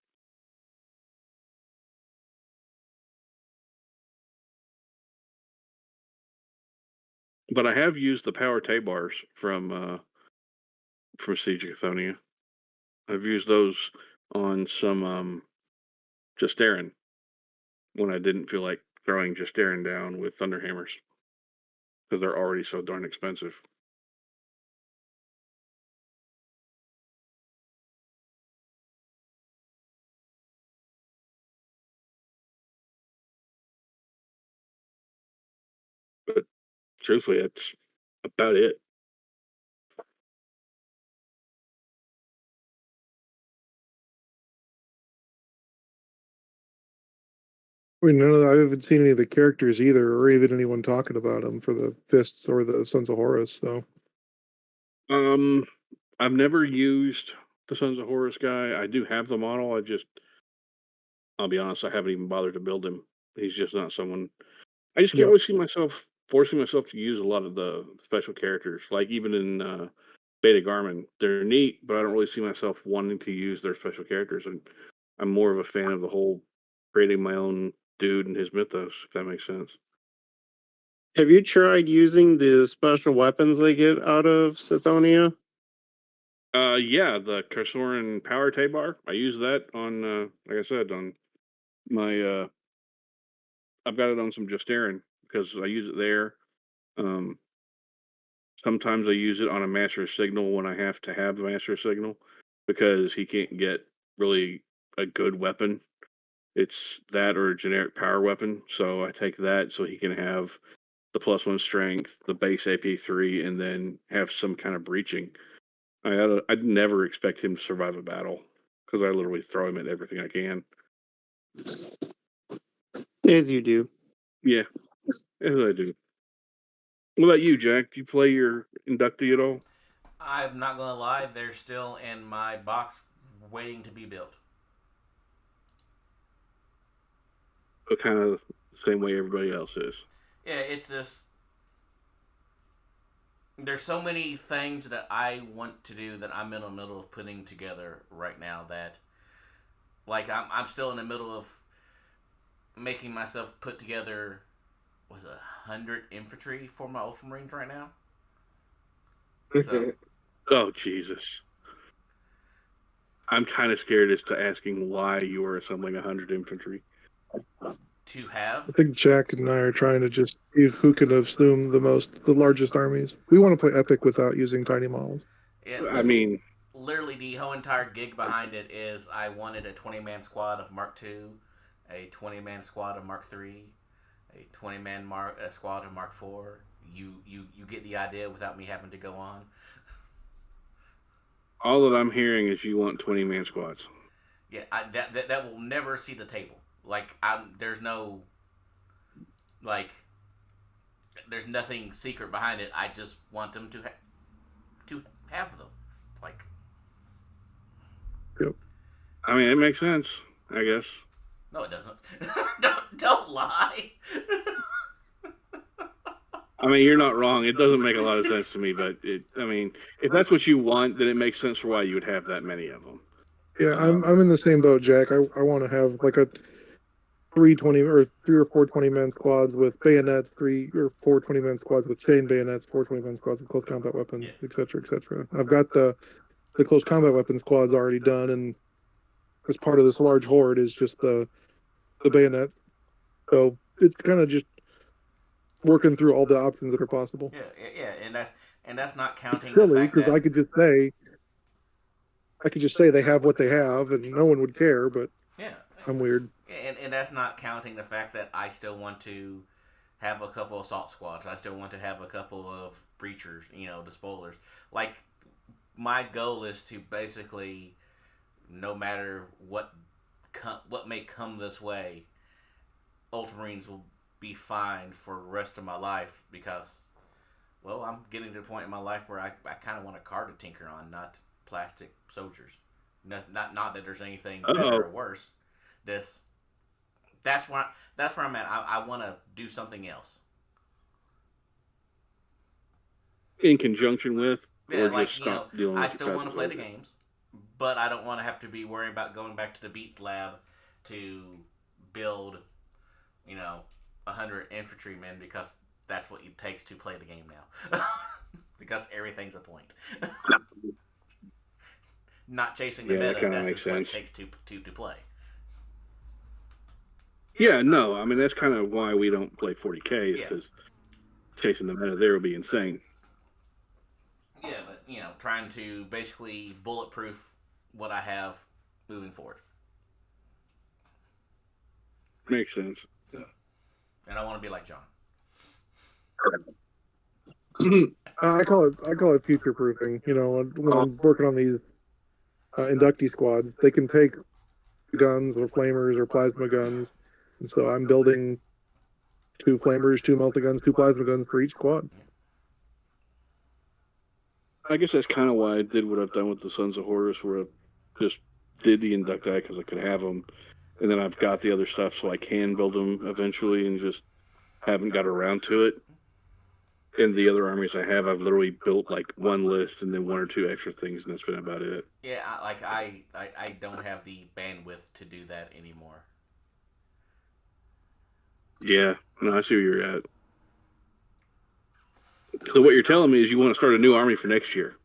But I have used the power T-bars from Siege of Chthonian. I've used those on some Justarin when I didn't feel like throwing Justarin down with Thunderhammers because they're already so darn expensive. But truthfully, that's about it. I mean, I haven't seen any of the characters either, or even anyone talking about them for the Fists or the Sons of Horus. So, I've never used the Sons of Horus guy. I do have the model. I'll be honest, I haven't even bothered to build him. He's just not someone. I just can't Yeah. really see myself forcing myself to use a lot of the special characters. Like even in Beta Garmin, they're neat, but I don't really see myself wanting to use their special characters. And I'm more of a fan of the whole creating my own dude and his mythos, if that makes sense. Have you tried using the special weapons they get out of Sithonia? Yeah, the Karsoran Power Tabar. I use that on, like I said, on my. I've got it on some Justarin because I use it there. Um, Sometimes I use it on a Master Signal when I have to have a Master Signal because he can't get really a good weapon. It's that or a generic power weapon. So I take that so he can have the +1 strength, the base AP3, and then have some kind of breaching. I'd never expect him to survive a battle because I literally throw him at everything I can. As you do. Yeah, as I do. What about you, Jack? Do you play your inductee at all? I'm not gonna lie, they're still in my box waiting to be built. But kind of the same way everybody else is. Yeah, it's just there's so many things that I want to do that I'm in the middle of putting together right now that like I'm still in the middle of making myself put together 100 infantry for my Ultramarines right now. So Oh, Jesus. I'm kind of scared as to asking why you are assembling 100 infantry. to have I think Jack and I are trying to just see who can assume the largest armies. We want to play Epic without using tiny models. I mean, literally the whole entire gig behind it is I wanted a 20-man squad of Mark II, a 20-man squad of Mark III, a 20-man squad of Mark IV. You get the idea without me having to go on. all that I'm hearing is you want 20-man squads. Yeah, that will never see the table. Like there's no like there's nothing secret behind it. I just want them to have them. Like, Yep. I mean, it makes sense, I guess. no, it doesn't. don't lie. I mean, you're not wrong. It doesn't make a lot of sense to me, but I mean, if that's what you want, then it makes sense for why you would have that many of them. Yeah, I'm in the same boat, Jack. I want to have like a 3 or 4 20-man squads with bayonets, 3 or 4 20-man squads with chain bayonets, 4 20-man squads with close combat weapons, Yeah. etc., etc. I've got the close combat weapon squads already done, and as part of this large horde is just the bayonet. So it's kind of just working through all the options that are possible. Yeah, and that's not counting Silly, the fact because that I could just say they have what they have, and no one would care. But yeah, I'm weird. and that's not counting the fact that I still want to have a couple of assault squads. I still want to have a couple of breachers, the spoilers. Like, my goal is to basically, no matter what may come this way, Ultramarines will be fine for the rest of my life because, well, I'm getting to the point in my life where I kind of want a car to tinker on, not plastic soldiers. Not that there's anything better or worse. That's where I'm at. I want to do something else. In conjunction with, Yeah, or like, just stop dealing with I still want to play the games, but I don't want to have to be worrying about going back to the beat lab to build, 100 infantrymen because that's what it takes to play the game now. Because everything's a point. Not chasing the Yeah, that meta, kinda that's makes just what it sense. takes to play. Yeah, no, I mean, that's kind of why we don't play 40K, is Yeah. because chasing the meta there would be insane. Yeah, but, trying to basically bulletproof what I have moving forward. Makes sense. And I want to be like John. I call it future proofing. When I'm working on these inductee squads, they can take guns or flamers or plasma guns, and so I'm building 2 flamers, 2 multi guns, 2 plasma guns for each squad. I guess that's kind of why I did what I've done with the Sons of Horus, where I just did the Inducti because I could have them, and then I've got the other stuff so I can build them eventually, and just haven't got around to it. And the other armies I have, I've literally built like one list and then one or two extra things, and that's been about it. Yeah, I don't have the bandwidth to do that anymore. Yeah, no, I see where you're at. So what you're telling me is you want to start a new army for next year?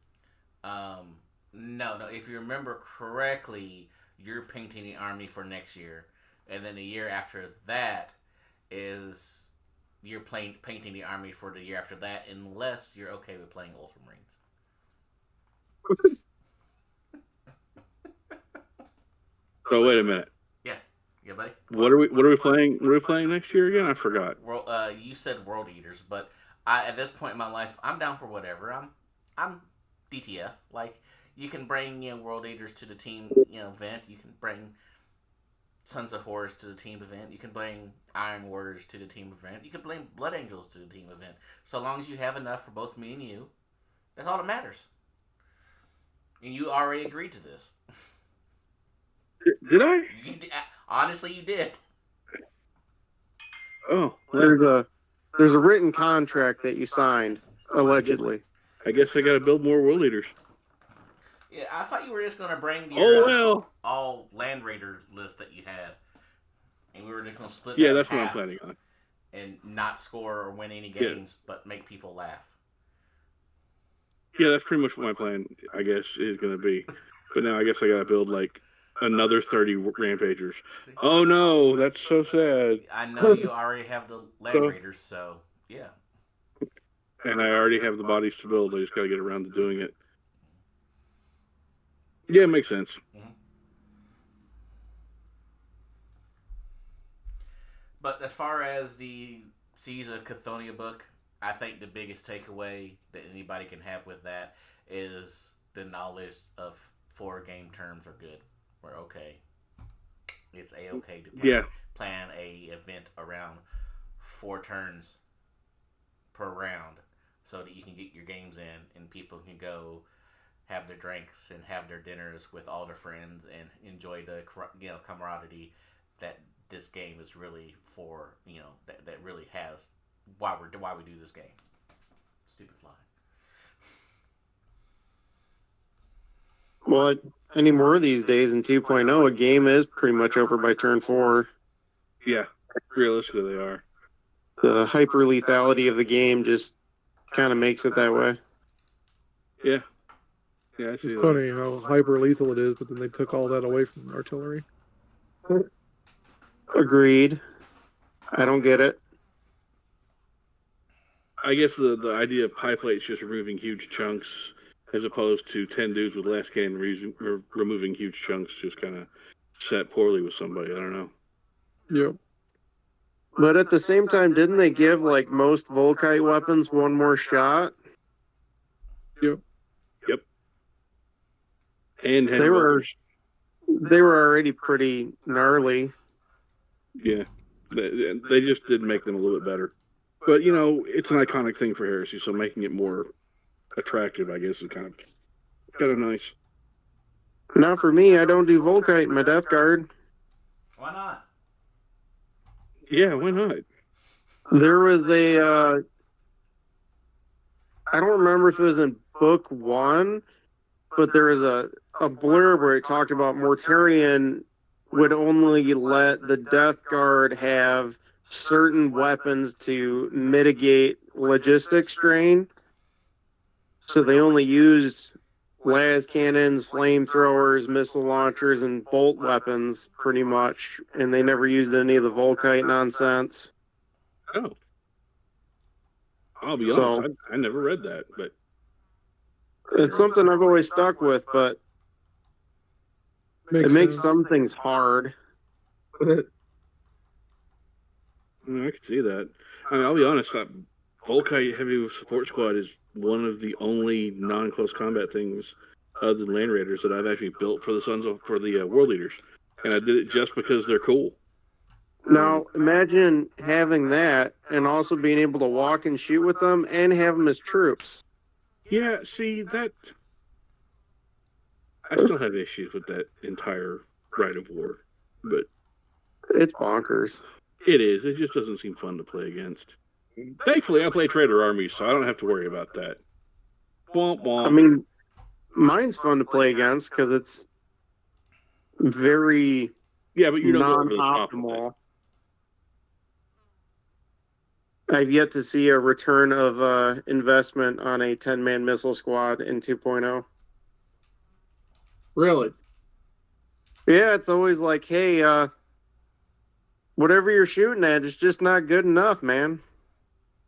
No. If you remember correctly, you're painting the army for next year, and then the year after that is you're painting the army for the year after that, unless you're okay with playing Ultramarines. So wait a minute. Yeah, buddy. What are we playing? What are we playing next year again? I forgot. You said World Eaters, but at this point in my life, I'm down for whatever. I'm DTF. Like, you can bring World Eaters to the team event. You can bring Sons of Horus to the team event. You can bring Iron Warriors to the team event. You can bring Blood Angels to the team event. So long as you have enough for both me and you, that's all that matters. And you already agreed to this. Did I? Honestly, you did. Oh, there's a written contract that you signed, allegedly. I guess I got to build more World Eaters. Yeah, I thought you were just going to bring your all Land Raider list that you had. And we were just going to split that's what I'm planning on. And not score or win any games, but make people laugh. Yeah, that's pretty much what my plan, I guess, is going to be. But now I guess I got to build, like, another 30 Rampagers. See? Oh, no, that's so sad. I know you already have the Land Raiders, so, yeah. And I already have the bodies to build. I just got to get around to doing it. Yeah, it makes sense. Mm-hmm. But as far as the Seas of Cathonia book, I think the biggest takeaway that anybody can have with that is the knowledge of 4 game terms are good. We're okay. It's a-okay to plan a event around 4 turns per round so that you can get your games in and people can go have their drinks and have their dinners with all their friends and enjoy the camaraderie that this game is really for, that really has why we do this game. Stupid fly. Well, any more of these days in 2.0, a game is pretty much over by turn 4. Yeah, realistically they are. The hyper lethality of the game just kind of makes it that way. Yeah. Yeah, I see It's that. funny how hyper lethal it is, but then they took all that away from artillery. Agreed. I don't get it. I guess the idea of pie plate is just removing huge chunks as opposed to 10 dudes with last cannon removing huge chunks just kind of set poorly with somebody. I don't know. Yep. But at the same time, didn't they give like most Volkite weapons one more shot? Yep. And They were already pretty gnarly. Yeah, they just did make them a little bit better. But it's an iconic thing for Heresy, so making it more attractive, I guess, is kind of nice. Not for me. I don't do Volkite in my Death Guard. Why not? Yeah, why not? There was I don't remember if it was in book 1, but there was a blurb where it talked about Mortarion would only let the Death Guard have certain weapons to mitigate logistics strain. So they only used las cannons, flamethrowers, missile launchers, and bolt weapons pretty much, and they never used any of the Volkite nonsense. Oh. I'll be honest, I never read that, but it's something I've always stuck with, but it makes some things hard. I can see that. I mean, I'll be honest, that Volkite Heavy Support Squad is one of the only non-close combat things other than Land Raiders that I've actually built for the World Leaders. And I did it just because they're cool. Now, imagine having that and also being able to walk and shoot with them and have them as troops. Yeah, see, that... I still have issues with that entire Rite of War. But It's bonkers. it is. It just doesn't seem fun to play against. Thankfully, I play Trader Armies, so I don't have to worry about that. Womp womp. I mean, mine's fun to play against because it's very Yeah, but you don't go over the top of it. non-optimal. I've yet to see a return of investment on a 10-man missile squad in 2.0. Really? Yeah, it's always like, hey, whatever you're shooting at is just not good enough, man.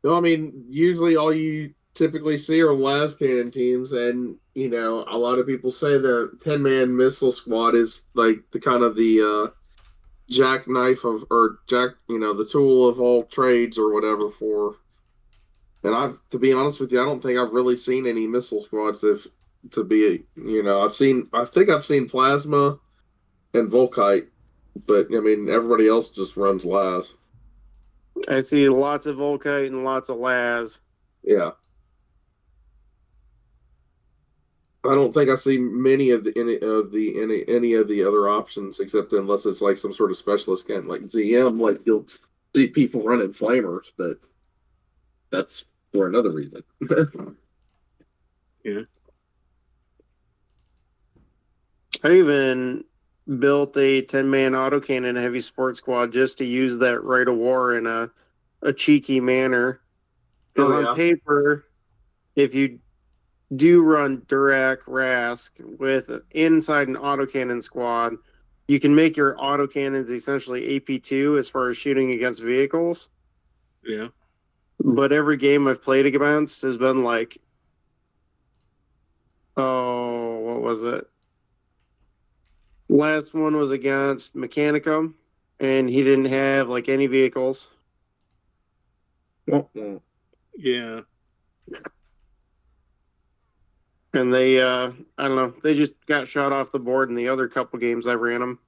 No, I mean, usually all you typically see are las cannon teams, and you know, a lot of people say the 10-man missile squad is like the kind of the jackknife of, or the tool of all trades or whatever for. And to be honest with you, I don't think I've really seen any missile squads that, to be, I think I've seen Plasma and Volkite, but I mean, everybody else just runs las. I see lots of Volkite and lots of Laz. Yeah. I don't think I see many of any of the other options, except unless it's like some sort of specialist kind like ZM, like you'll see people running flamers, but that's for another reason. Yeah. I even built a 10-man autocannon heavy support squad just to use that Rite of War in a cheeky manner. Because on paper, if you do run Durac Rask with inside an autocannon squad, you can make your autocannons essentially AP2 as far as shooting against vehicles. Yeah. But every game I've played against has been like, oh, what was it? Last one was against Mechanicum, and he didn't have like any vehicles. Yeah. And they, I don't know, they just got shot off the board in the other couple games I ran them.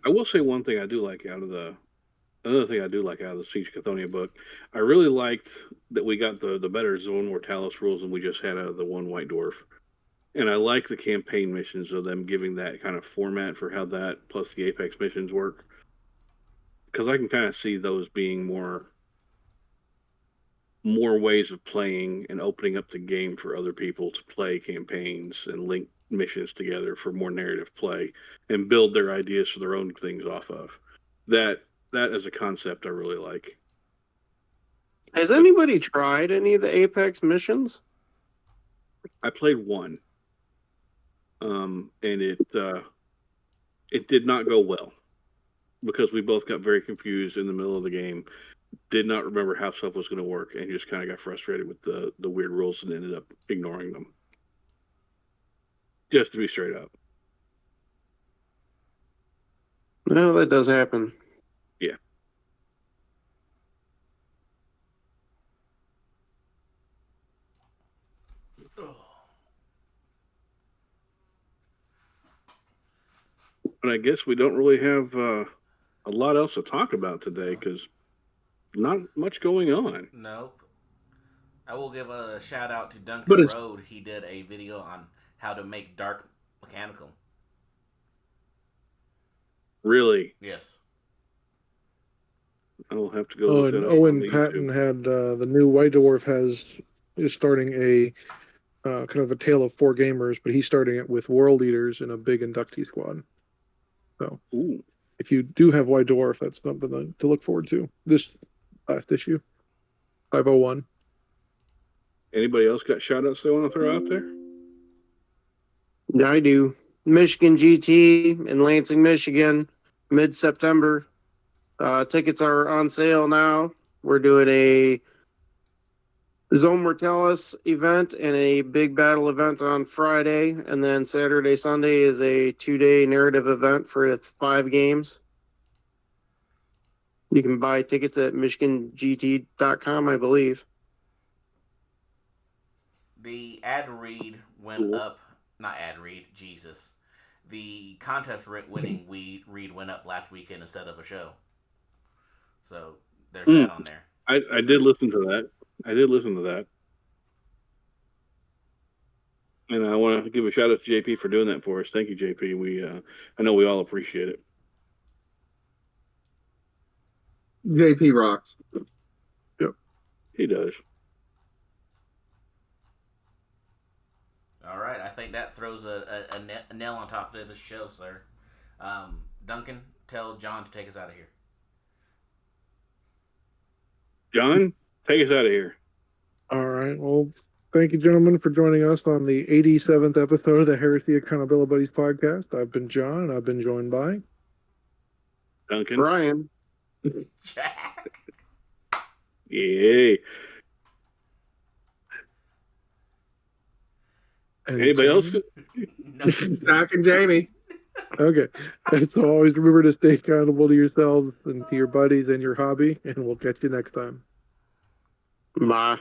I will say one thing I do like out of the another thing I do like out of the Siege Cathonia book. I really liked that we got the better Zone Mortalis rules than we just had out of the One White Dwarf. And I like the campaign missions of them giving that kind of format for how that plus the Apex missions work. Because I can kind of see those being more ways of playing and opening up the game for other people to play campaigns and link missions together for more narrative play and build their ideas for their own things off of. That as a concept I really like. Has anybody tried any of the Apex missions? I played one. And it did not go well because we both got very confused in the middle of the game, did not remember how stuff was going to work, and just kind of got frustrated with the weird rules and ended up ignoring them. Just to be straight up. No, that does happen. Yeah. But I guess we don't really have a lot else to talk about today because not much going on. Nope. I will give a shout out to Duncan Road. He did a video on how to make dark mechanical. Really? Yes. I'll have to go. Oh, and Owen Patton had the new White Dwarf is starting a kind of a tale of four gamers, but he's starting it with World Eaters in a big inductee squad. So, if you do have White Dwarf, that's something to look forward to. This last issue, 501. Anybody else got shout outs they want to throw out there? Yeah, I do. Michigan GT in Lansing, Michigan, mid-September. Tickets are on sale now. We're doing a Zone Mortalis event and a big battle event on Friday, and then Saturday, Sunday is a 2-day narrative event for 5 games. You can buy tickets at michigangT.com, I believe. The ad read went up. Not ad read, Jesus. the contest winning read went up last weekend instead of a show. So there's that on there. I did listen to that. And I want to give a shout out to JP for doing that for us. Thank you, JP. I know we all appreciate it. JP rocks. Yep, he does. All right, I think that throws a nail on top of the show, sir. Duncan, tell John to take us out of here. John, take us out of here. All right. Well, thank you, gentlemen, for joining us on the 87th episode of the Heresy Accountabilibuddies Podcast. I've been John, and I've been joined by Duncan. Brian. Jack. Yay. Anybody else? No. Jack and Jamie. Okay. And so always remember to stay accountable to yourselves and to your buddies and your hobby, and we'll catch you next time. Bye.